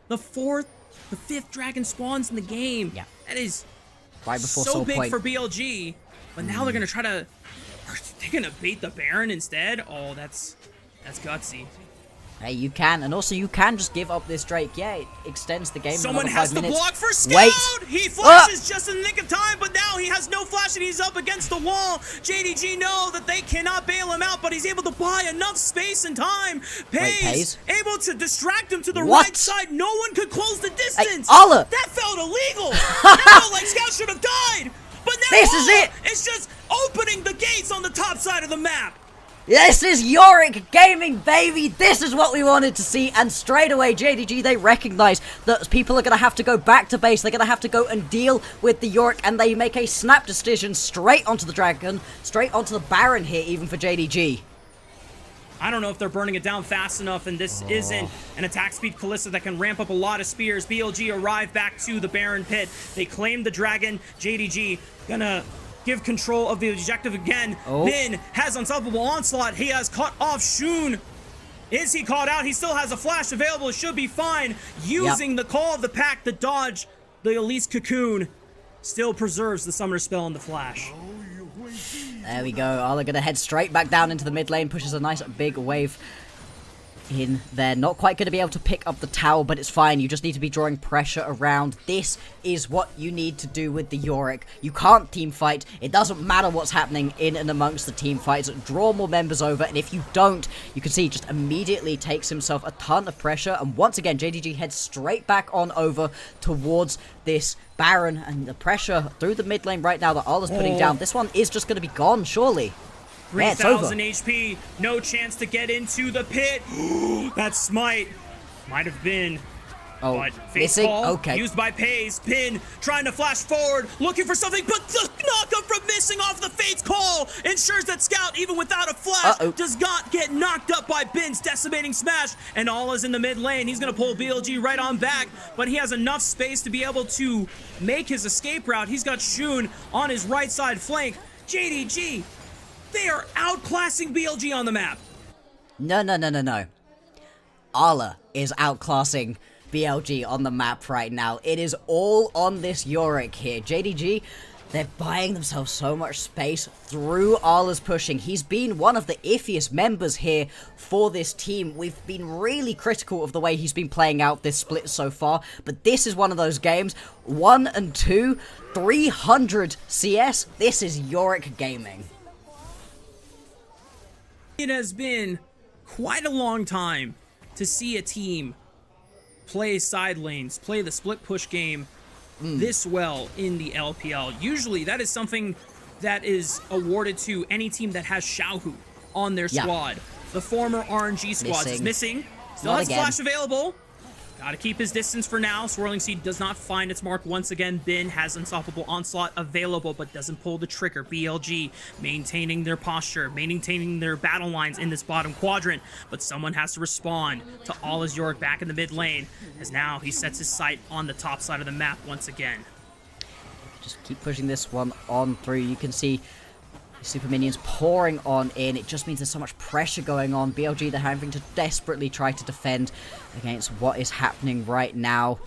the 5th dragon spawns in the game. Yeah. That is right before so big for BLG. But now they're going to try to... They're going to bait the Baron instead? Oh, that's gutsy. Hey, you can, and also you can just give up this Drake. Yeah, it extends the game. Someone has to block for Scout! Wait. He flashes just in the nick of time, but now he has no flash and he's up against the wall. JDG know that they cannot bail him out, but he's able to buy enough space and time. Peyz able to distract him to the right side. No one could close the distance. Hey, Ala! That felt illegal. That felt like Scout should have died. But now this is it. It's just opening the gates on the top side of the map. This is Yorick Gaming, baby! This is what we wanted to see, and straight away, JDG, they recognize that people are going to have to go back to base, they're going to have to go and deal with the Yorick, and they make a snap decision straight onto the Dragon, straight onto the Baron here, even for JDG. I don't know if they're burning it down fast enough, and this isn't an attack speed Kalista that can ramp up a lot of spears. BLG arrive back to the Baron pit. They claim the Dragon. JDG gonna give control of the objective again. Min has unstoppable onslaught. He has cut off Shun. Is he caught out? He still has a flash available. It should be fine. Using the call of the pack, the dodge, the Elise Cocoon still preserves the summoner spell and the flash. There we go. Arla gonna head straight back down into the mid lane, pushes a nice big wave in there. Not quite going to be able to pick up the tower, but it's fine. You just need to be drawing pressure around. This is what you need to do with the Yorick. You can't team fight. It doesn't matter what's happening in and amongst the team fights. Draw more members over, and if you don't, you can see just immediately takes himself a ton of pressure, and once again, JDG heads straight back on over towards this Baron, and the pressure through the mid lane right now that Arla's putting down. This one is just going to be gone, surely. 3,000 HP, no chance to get into the pit. That smite might have been, but face call used by Peyz. Pin trying to flash forward, looking for something, but the knockup from missing off the Fate's call ensures that Scout, even without a flash, does not get knocked up by Bin's decimating smash. And Ala's in the mid lane. He's gonna pull BLG right on back, but he has enough space to be able to make his escape route. He's got Shun on his right side flank. JDG, they are outclassing BLG on the map. No. Ala is outclassing BLG on the map right now. It is all on this Yorick here. JDG, they're buying themselves so much space through Ala's pushing. He's been one of the iffiest members here for this team. We've been really critical of the way he's been playing out this split so far, but this is one of those games. 1 and 2, 300 CS. This is Yorick Gaming. It has been quite a long time to see a team play side lanes, play the split push game this well in the LPL. Usually that is something that is awarded to any team that has Xiaohu on their squad. The former RNG squads is missing. Still has flash available. Gotta keep his distance for now. Swirling Seed does not find its mark once again. Bin has Unstoppable Onslaught available, but doesn't pull the trigger. BLG maintaining their posture, maintaining their battle lines in this bottom quadrant, but someone has to respond to Ala's Yorick back in the mid lane, as now he sets his sight on the top side of the map once again. Just keep pushing this one on through. You can see super minions pouring on in. It just means there's so much pressure going on. BLG, they're having to desperately try to defend against what is happening right now.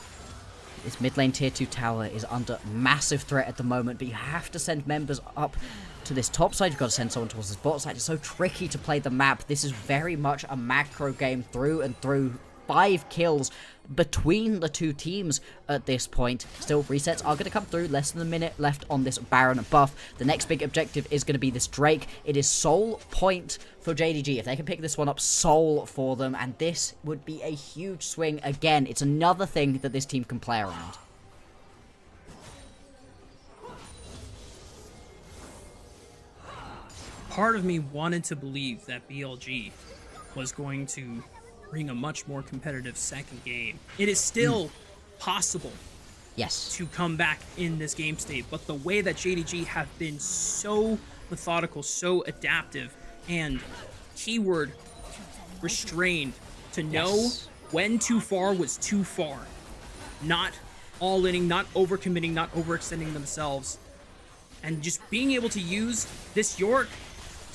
This mid lane tier 2 tower is under massive threat at the moment, but you have to send members up to this top side. You've got to send someone towards this bot side. It's so tricky to play the map. This is very much a macro game through and through. 5 kills between the two teams at this point. Still, resets are going to come through. Less than a minute left on this Baron buff. The next big objective is going to be this Drake. It is soul point for JDG. If they can pick this one up, soul for them. And this would be a huge swing. Again, it's another thing that this team can play around. Part of me wanted to believe that BLG was going to bring a much more competitive second game. It is still possible to come back in this game state, but the way that JDG have been so methodical, so adaptive, and keyword restrained to know when too far was too far. Not all-inning, not overcommitting, not overextending themselves, and just being able to use this Yorick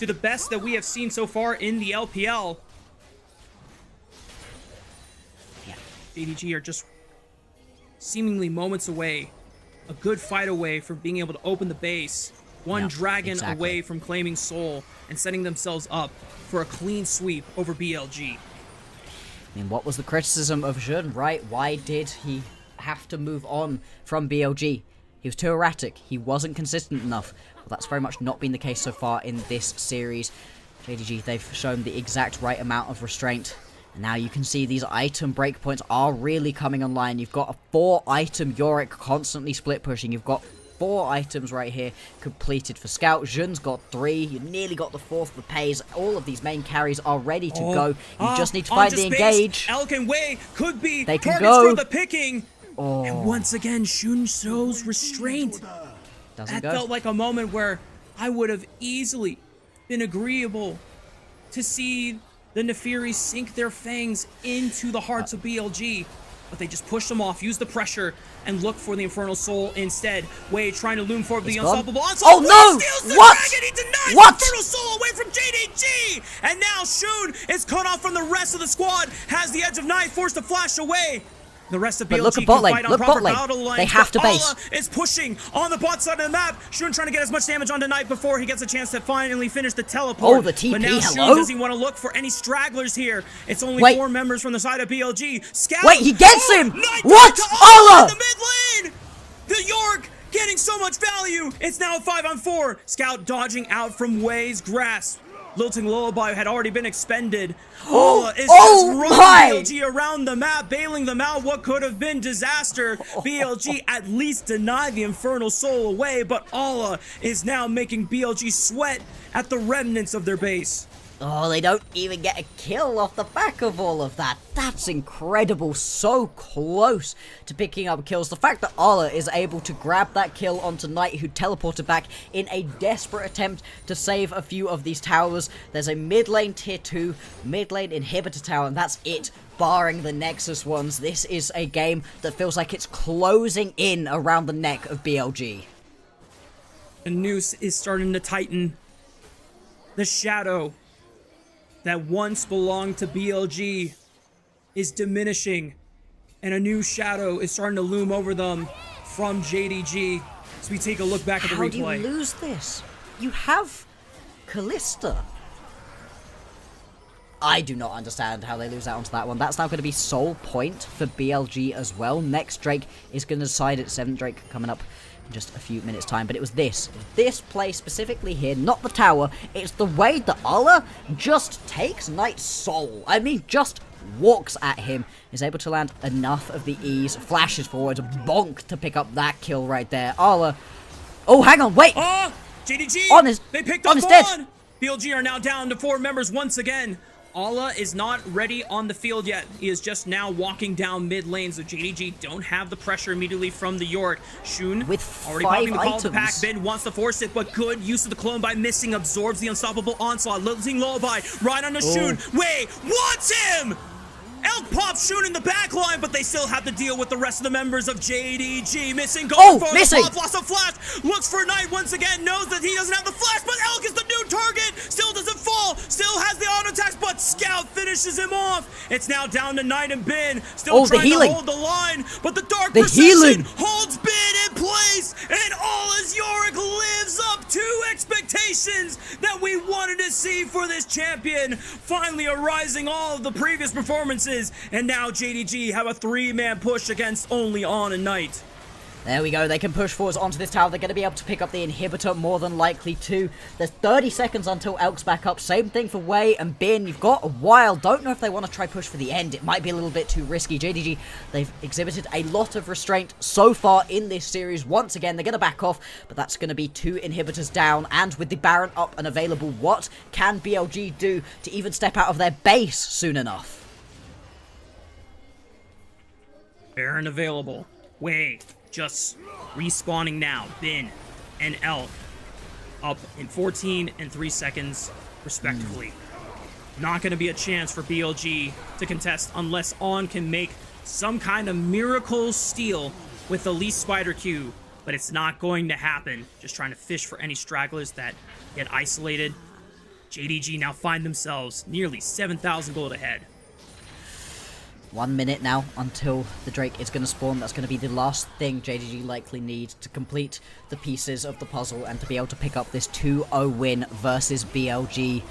to the best that we have seen so far in the LPL. JDG are just seemingly moments away, a good fight away from being able to open the base, one dragon away from claiming soul and setting themselves up for a clean sweep over BLG. I mean, what was the criticism of Jun, right? Why did he have to move on from BLG? He was too erratic. He wasn't consistent enough. Well, that's very much not been the case so far in this series. JDG, they've shown the exact right amount of restraint. And now you can see these item breakpoints are really coming online. You've got a 4-item Yorick constantly split pushing. You've got 4 items right here completed for Scout. Jun's got 3. You nearly got the 4th for Peyz. All of these main carries are ready to go. You just need to find the engage. Elk and Wei could be they can targets go for the picking. Oh. And once again, Shun shows restraint. That felt like a moment where I would have easily been agreeable to see the Nefiri sink their fangs into the hearts of BLG. But they just pushed them off, used the pressure, and look for the Infernal Soul instead. Wei trying to loom forward the unstoppable onslaught. Oh no! What? Dragon. He denies What? the Infernal Soul away from JDG! And now Shun is cut off from the rest of the squad, has the Edge of Night forced to flash away. The rest of BLG look at can bot lane. fight on Look proper bot lane. battle lines. They have to base. Allah is pushing on the bot side of the map. Shun trying to get as much damage onto Knight before he gets a chance to finally finish the teleport. Oh, the TP, but now hello? Shun, does he want to look for any stragglers here? It's only 4 members from the side of BLG. Scout. Wait, he gets him! Knight What? Allah! in the mid lane! The York getting so much value. It's now a 5-on-4. Scout dodging out from Wei's grasp. Lilting Lullaby had already been expended. Ola is just running BLG around the map, bailing them out. What could have been disaster. BLG at least denied the Infernal Soul away, but Ola is now making BLG sweat at the remnants of their base. Oh, they don't even get a kill off the back of all of that. That's incredible. So close to picking up kills. The fact that Allah is able to grab that kill onto Knight, who teleported back in a desperate attempt to save a few of these towers. There's a mid lane tier 2, mid lane inhibitor tower, and that's it. Barring the Nexus ones, this is a game that feels like it's closing in around the neck of BLG. The noose is starting to tighten. The shadow that once belonged to BLG is diminishing, and a new shadow is starting to loom over them from JDG. So we take a look back at the replay. How do you lose this? You have Callista. I do not understand how they lose out onto that one. That's now going to be sole point for BLG as well. Next Drake is going to decide it. 7th Drake coming up in just a few minutes time. But it was this play specifically here, not the tower. It's the way that Allah just takes Knight's soul. I mean, just walks at him, is able to land enough of the E's, flashes forward, bonk to pick up that kill right there. Allah. Oh, hang on, wait. JDG. They picked up dead. BLG are now down to 4 members once again. Allah is not ready on the field yet. He is just now walking down mid lane, so JDG don't have the pressure immediately from the York. Shun with already popping the call to pack. Ben wants to force it, but good use of the clone by missing, absorbs the unstoppable onslaught. Lilting Lullaby right onto Shun. Wei wants him! Elk pops Shun in the back line, but they still have to deal with the rest of the members of JDG. Missing, going for the pop, lost a flash, looks for Knight once again, knows that he doesn't have the flash, but Elk is the new target, still doesn't fall, still has the auto attacks, but Scout finishes him off. It's now down to Knight and Ben, still trying to hold the line, but the Dark Procession holds Ben in place, and Ola's Yorick lives up to expectations that we wanted to see for this champion, finally arising all of the previous performances. And now JDG have a 3-man push against only On and Knight. There we go, they can push forwards onto this tower. They're going to be able to pick up the inhibitor more than likely too. There's 30 seconds until Elk's back up. Same thing for Wei and Bin. You've got a while. Don't know if they want to try push for the end. It might be a little bit too risky. JDG, they've exhibited a lot of restraint so far in this series. Once again, they're going to back off, but that's going to be 2 inhibitors down. And with the Baron up and available, what can BLG do to even step out of their base soon enough? Baron available. Wei just respawning now. Bin and Elk up in 14 and 3 seconds respectively. Not going to be a chance for BLG to contest unless On can make some kind of miracle steal with the least spider Q, but it's not going to happen. Just trying to fish for any stragglers that get isolated. JDG now find themselves nearly 7,000 gold ahead. 1 minute now until the Drake is going to spawn. That's going to be the last thing JDG likely need to complete the pieces of the puzzle and to be able to pick up this 2-0 win versus BLG.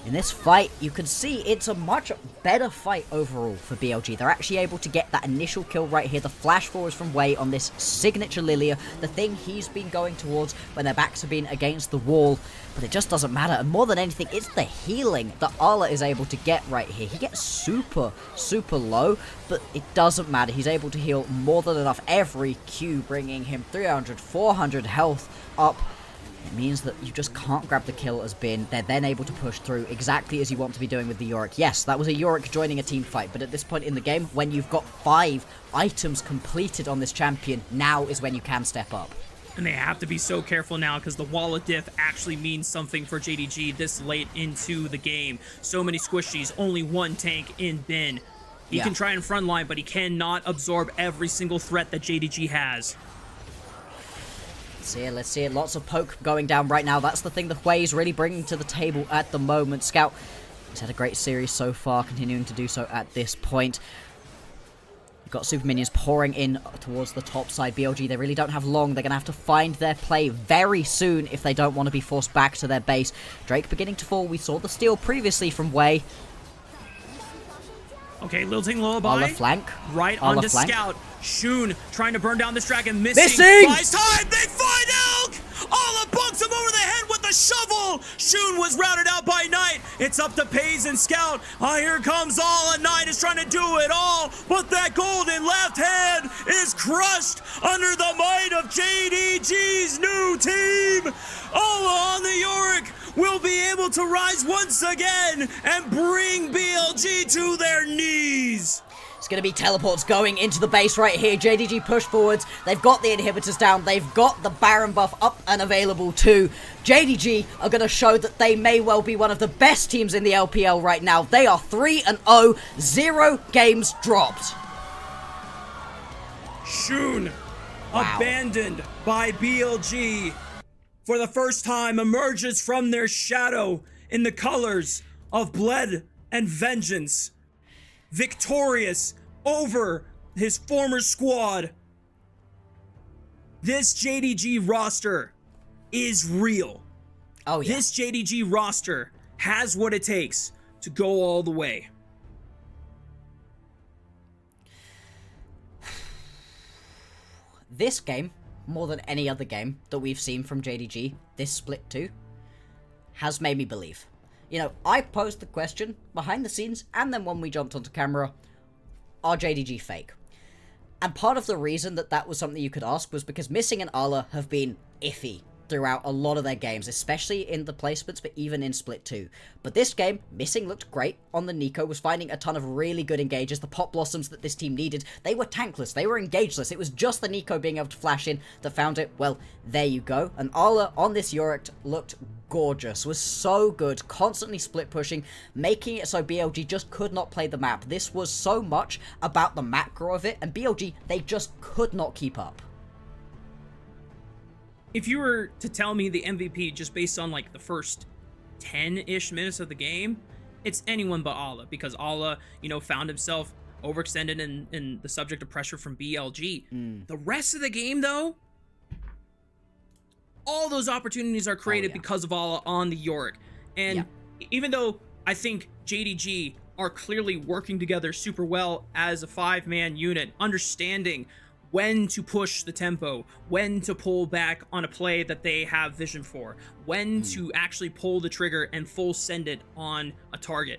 In this fight, you can see it's a much better fight overall for BLG. They're actually able to get that initial kill right here, the flash forwards from Wei on this signature Lilia, the thing he's been going towards when their backs have been against the wall, but it just doesn't matter. And more than anything, it's the healing that Arla is able to get right here. He gets super low, but it doesn't matter. He's able to heal more than enough every Q, bringing him 300, 400 health up. It means that you just can't grab the kill as Bin. They're then able to push through exactly as you want to be doing with the Yorick. Yes, that was a Yorick joining a team fight, but at this point in the game, when you've got 5 items completed on this champion, now is when you can step up. And they have to be so careful now because the wall of diff actually means something for JDG this late into the game. So many squishies, only one tank in Bin. He can try and frontline, but he cannot absorb every single threat that JDG has. Let's see it. Lots of poke going down right now. That's the thing that Hui's really bringing to the table at the moment. Scout, he's had a great series so far, continuing to do so at this point. You've got super minions pouring in towards the top side. BLG, they really don't have long. They're going to have to find their play very soon if they don't want to be forced back to their base. Drake beginning to fall. We saw the steal previously from Wei. Okay, lilting lullaby. Arla flank. Right Arla onto flank. Scout. Shun trying to burn down this dragon. Missing. Buys time. They find Elk. Arla bunks him over the head with a shovel. Shun was routed out by Knight. It's up to Peyz and Scout. Here comes Arla. Knight is trying to do it all, but that golden left hand is crushed under the might of JDG's new team. Arla on the Yorick will be able to rise once again and bring BLG to their knees. It's going to be teleports going into the base right here. JDG push forwards. They've got the inhibitors down. They've got the Baron buff up and available too. JDG are going to show that they may well be one of the best teams in the LPL right now. They are 3-0, 0 games dropped. Shun, abandoned by BLG, for the first time emerges from their shadow in the colors of blood and vengeance. Victorious over his former squad. This JDG roster is real. Oh yeah. This JDG roster has what it takes to go all the way. This game, more than any other game that we've seen from JDG, this split 2, has made me believe. You know, I posed the question behind the scenes, and then when we jumped onto camera, are JDG fake? And part of the reason that that was something you could ask was because Missing and Arla have been iffy throughout a lot of their games, especially in the placements, but even in Split 2. But this game, Missing looked great on the Nico, was finding a ton of really good engages, the pop blossoms that this team needed. They were tankless, they were engageless, it was just the Nico being able to flash in that found it. Well, there you go. And Arla on this Yorick looked gorgeous, was so good, constantly split pushing, making it so BLG just could not play the map. This was so much about the macro of it, and BLG, they just could not keep up. If you were to tell me the MVP just based on like the first 10-ish minutes of the game, it's anyone but Arla, because Arla, you know, found himself overextended in the subject of pressure from BLG. The rest of the game, though, all those opportunities are created because of Arla on the Yorick. And even though I think JDG are clearly working together super well as a 5-man unit, understanding when to push the tempo, when to pull back on a play that they have vision for, when to actually pull the trigger and full send it on a target.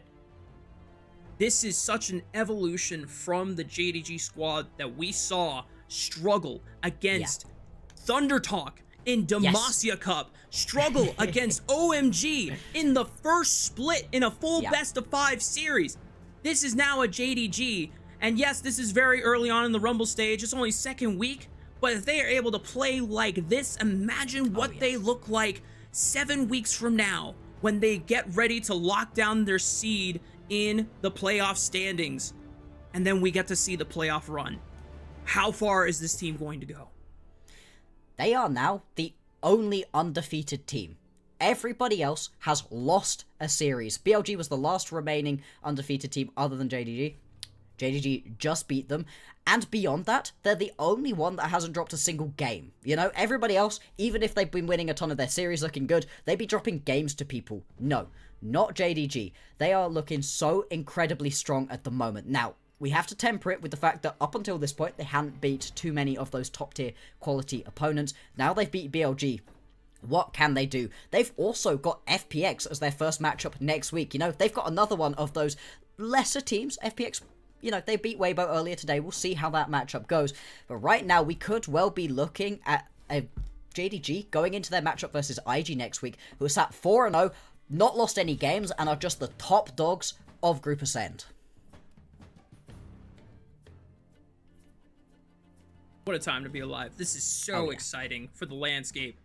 This is such an evolution from the JDG squad that we saw struggle against Thunder Talk in Demacia Cup, struggle against OMG in the first split in a full best of 5 series. This is now a JDG. And yes, this is very early on in the Rumble stage. It's only second week. But if they are able to play like this, imagine what they look like 7 weeks from now when they get ready to lock down their seed in the playoff standings. And then we get to see the playoff run. How far is this team going to go? They are now the only undefeated team. Everybody else has lost a series. BLG was the last remaining undefeated team other than JDG. JDG just beat them, and beyond that, they're the only one that hasn't dropped a single game. You know, everybody else, even if they've been winning a ton of their series looking good, they'd be dropping games to people. No, not JDG. They are looking so incredibly strong at the moment. Now, we have to temper it with the fact that up until this point, they hadn't beat too many of those top-tier quality opponents. Now they've beat BLG. What can they do? They've also got FPX as their first matchup next week. You know, they've got another one of those lesser teams. FPX, you know, they beat Weibo earlier today. We'll see how that matchup goes. But right now, we could well be looking at a JDG going into their matchup versus IG next week, who are sat 4-0, not lost any games, and are just the top dogs of Group Ascend. What a time to be alive. This is so exciting for the landscape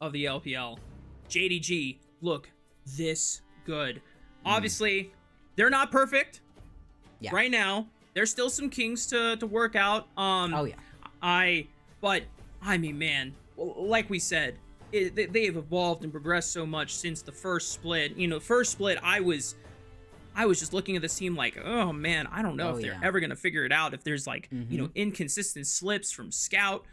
of the LPL. JDG look this good. Obviously, they're not perfect. Yeah. Right now, there's still some kinks to work out. But I mean, man, like we said, they have evolved and progressed so much since the first split. You know, first split, I was just looking at this team like, oh man, I don't know if they're ever gonna figure it out. If there's like, you know, inconsistent slips from Scout,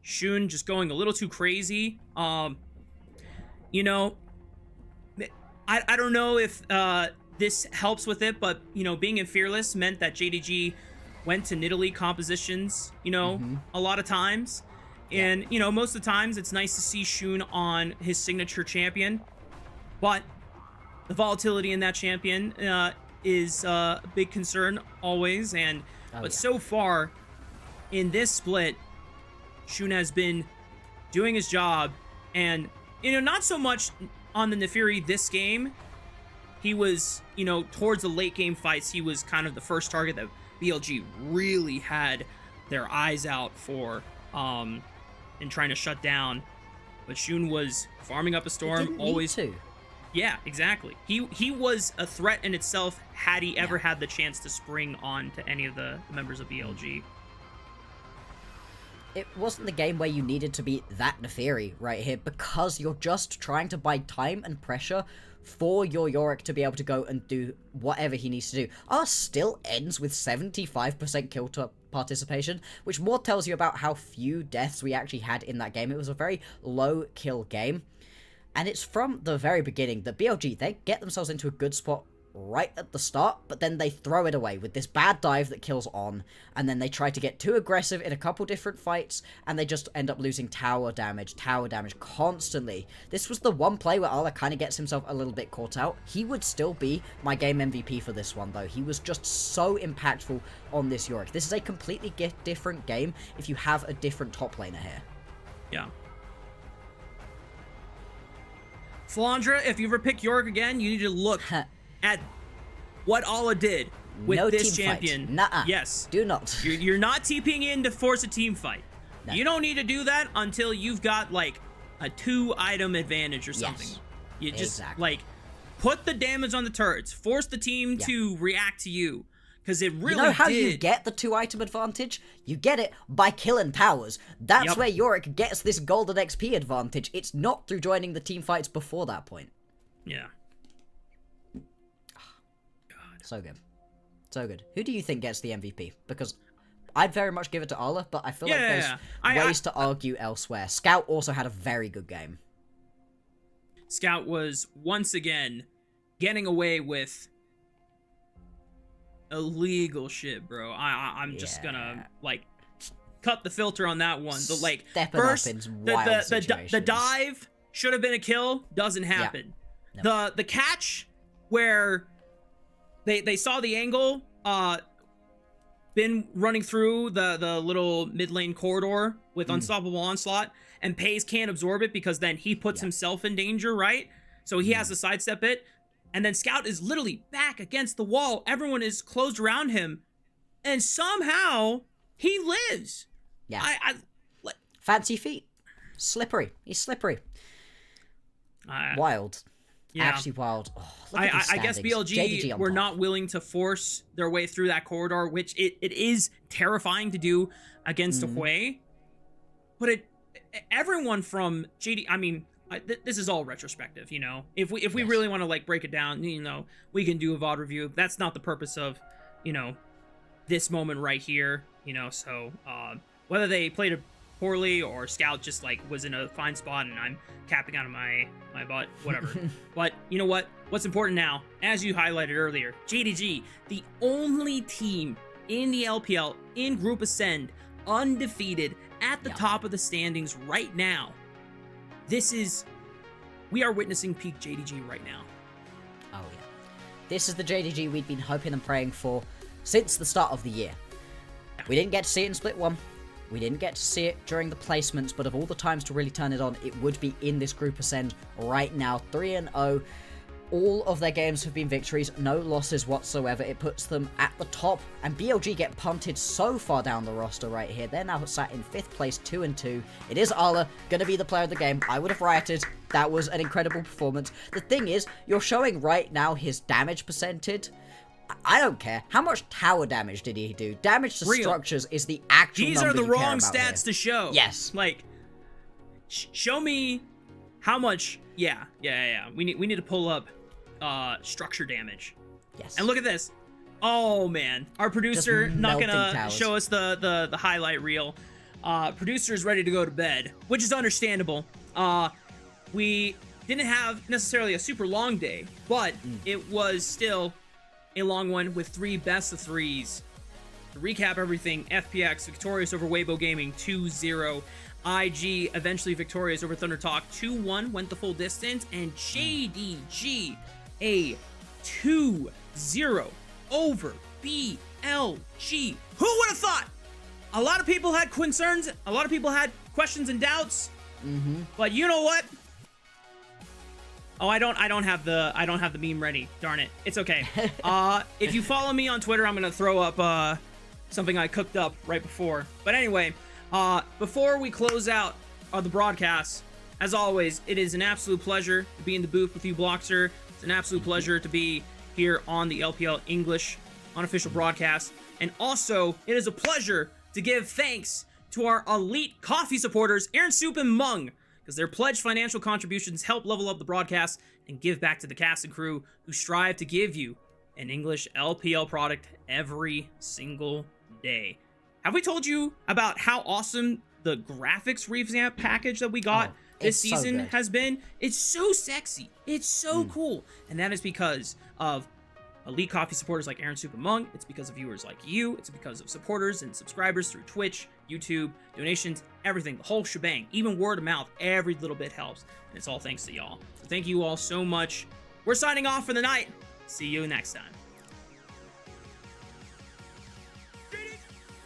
Shun just going a little too crazy. You know, I don't know if this helps with it, but you know, being in Fearless meant that JDG went to Nidalee compositions, you know, a lot of times. And, you know, most of the times it's nice to see Shun on his signature champion, but the volatility in that champion is a big concern always. And but so far in this split, Shun has been doing his job, and you know, not so much on the Nefiri this game. He was, you know, towards the late game fights, he was kind of the first target that BLG really had their eyes out for and trying to shut down. But Shun was farming up a storm, always. Yeah, exactly. He was a threat in itself had he ever had the chance to spring on to any of the members of BLG. It wasn't the game where you needed to be that Nefiri right here, because you're just trying to buy time and pressure for your Yorick to be able to go and do whatever he needs to do. Ours still ends with 75% kill participation, which more tells you about how few deaths we actually had in that game. It was a very low kill game. And it's from the very beginning that BLG, they get themselves into a good spot right at the start, but then they throw it away with this bad dive that kills on, and then they try to get too aggressive in a couple different fights, and they just end up losing tower damage constantly. This was the one play where Arla kind of gets himself a little bit caught out. He would still be my game MVP for this one, though. He was just so impactful on this Yorick. This is a completely different game if you have a different top laner here. Yeah. Flandra, if you ever pick Yorick again, you need to look at what Ala did with this champion. Nuh-uh. Yes. Do not. You're not TPing in to force a team fight. No. You don't need to do that until you've got like a 2-item advantage or something. Yes. You just like put the damage on the turrets. Force the team to react to you. Because it really You know how you get the 2-item advantage? You get it by killing towers. That's where Yorick gets this golden XP advantage. It's not through joining the team fights before that point. Yeah. So good. So good. Who do you think gets the MVP? Because I'd very much give it to Arla, but I feel like there's ways to argue elsewhere. Scout also had a very good game. Scout was, once again, getting away with illegal shit, bro. I'm just gonna, like, cut the filter on that one. The, like, Stepping first, up in wild the dive should have been a kill. Doesn't happen. Yeah. No. The catch where they saw the angle, been running through the little mid lane corridor with Unstoppable Onslaught, and Peyz can't absorb it because then he puts himself in danger, right? So he has to sidestep it, and then Scout is literally back against the wall. Everyone is closed around him, and somehow he lives. Yeah. Fancy feet. Slippery. He's slippery. Wild. Yeah. Actually wild. Oh, I guess BLG were not willing to force their way through that corridor, which it is terrifying to do against a Hui. But everyone from JD, I mean, this is all retrospective, you know. If we really want to like break it down, you know, we can do a VOD review. That's not the purpose of, you know, this moment right here, you know. So whether they played it poorly or Scout just like was in a fine spot and I'm capping out of my butt, whatever. But you know what? What's important now, as you highlighted earlier, JDG, the only team in the LPL in Group Ascend, undefeated at the top of the standings right now. We are witnessing peak JDG right now. Oh yeah. This is the JDG we'd been hoping and praying for since the start of the year. We didn't get to see it in Split 1. We didn't get to see it during the placements, but of all the times to really turn it on, it would be in this Group Ascend right now. 3-0. All of their games have been victories, no losses whatsoever. It puts them at the top, and BLG get punted so far down the roster right here. They're now sat in 5th place, 2-2. It is Arla, gonna be the player of the game. I would have rioted. That was an incredible performance. The thing is, you're showing right now his damage percentage. I don't care. How much tower damage did he do? Damage to structures is the actual These number are the you care wrong about stats here. to show. Yes. Like, show me how much. Yeah. We need to pull up structure damage. Yes. And look at this. Oh man, our producer not gonna towers. show us the highlight reel. Producer is ready to go to bed, which is understandable. We didn't have necessarily a super long day, but it was still a long one with 3 best of 3s. To recap everything, FPX victorious over Weibo Gaming 2-0. IG eventually victorious over Thunder Talk 2-1, went the full distance, and JDG a 2-0 over BLG. Who would have thought? A lot of people had concerns, a lot of people had questions and doubts. But you know what? Oh, I don't have the meme ready. Darn it. It's okay. If you follow me on Twitter, I'm gonna throw up something I cooked up right before. But anyway, before we close out the broadcast, as always, it is an absolute pleasure to be in the booth with you, Bloxer. It's an absolute pleasure to be here on the LPL English unofficial broadcast. And also, it is a pleasure to give thanks to our elite coffee supporters, Aaron Soup and Mung, because their pledged financial contributions help level up the broadcast and give back to the cast and crew who strive to give you an English LPL product every single day. Have we told you about how awesome the graphics revamp package that we got this season has been? It's so sexy. It's so cool. And that is because of elite coffee supporters like Aaron Soup and Mung. It's because of viewers like you. It's because of supporters and subscribers through Twitch, YouTube, donations, everything, the whole shebang, even word of mouth. Every little bit helps. And it's all thanks to y'all. So thank you all so much. We're signing off for the night. See you next time.